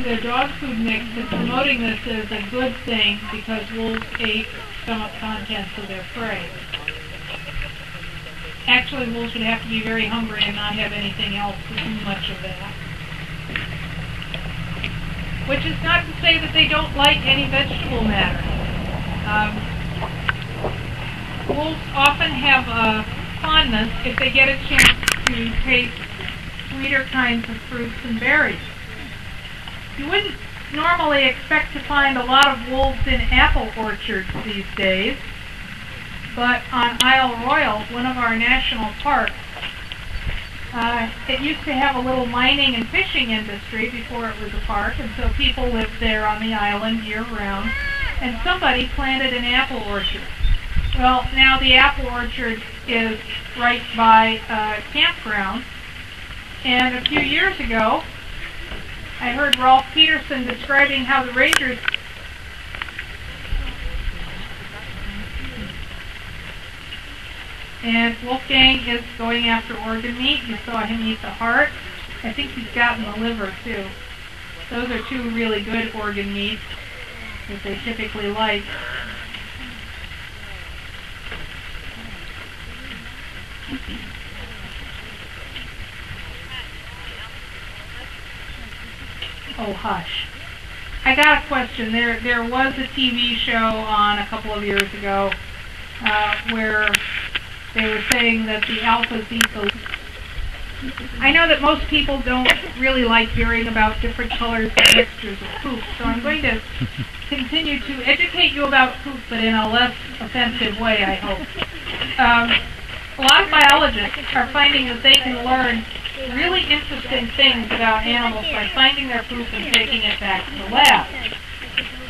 to their dog food mix is promoting this as a good thing because wolves ate stomach contents of their prey. Actually, wolves would have to be very hungry and not have anything else to do much of that. Which is not to say that they don't like any vegetable matter. Wolves often have a fondness if they get a chance to taste sweeter kinds of fruits and berries. You wouldn't normally expect to find a lot of wolves in apple orchards these days, but on Isle Royal, one of our national parks, it used to have a little mining and fishing industry before it was a park, and so people lived there on the island year-round, and somebody planted an apple orchard. Well, now the apple orchard is right by a campground, and a few years ago, I heard Rolf Peterson describing how the rangers and Wolfgang is going after organ meat. You saw him eat the heart. I think he's gotten the liver too. Those are two really good organ meats that they typically like. Oh, hush. I got a question. There was a TV show on a couple of years ago where they were saying that the alphas eat the... I know that most people don't really like hearing about different colors and textures of poop, so I'm going to continue to educate you about poop, but in a less offensive way, I hope. A lot of biologists are finding that they can learn really interesting things about animals by finding their poop and taking it back to the lab.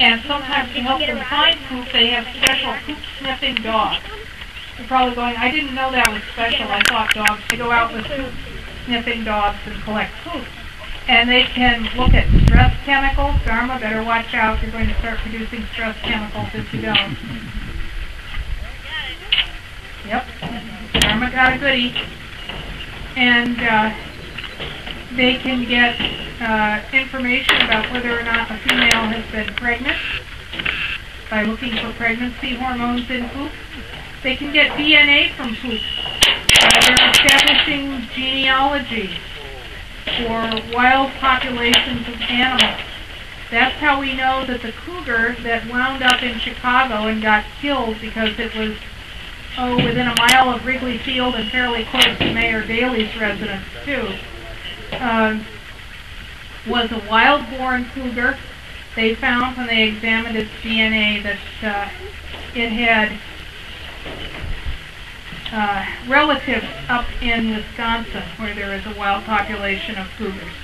And sometimes to help them find poop, they have special poop-sniffing dogs. You're probably going, I didn't know that was special. I thought dogs could go out with poop-sniffing dogs and collect poop. And they can look at stress chemicals. Dharma, better watch out. You're going to start producing stress chemicals if you don't. Yep. Dharma got a goodie. And they can get information about whether or not a female has been pregnant by looking for pregnancy hormones in poop. They can get DNA from poop. They're establishing genealogy for wild populations of animals. That's how we know that the cougar that wound up in Chicago and got killed because it was within a mile of Wrigley Field and fairly close to Mayor Daley's residence, too, was a wild-born cougar. They found when they examined its DNA that it had relatives up in Wisconsin where there is a wild population of cougars.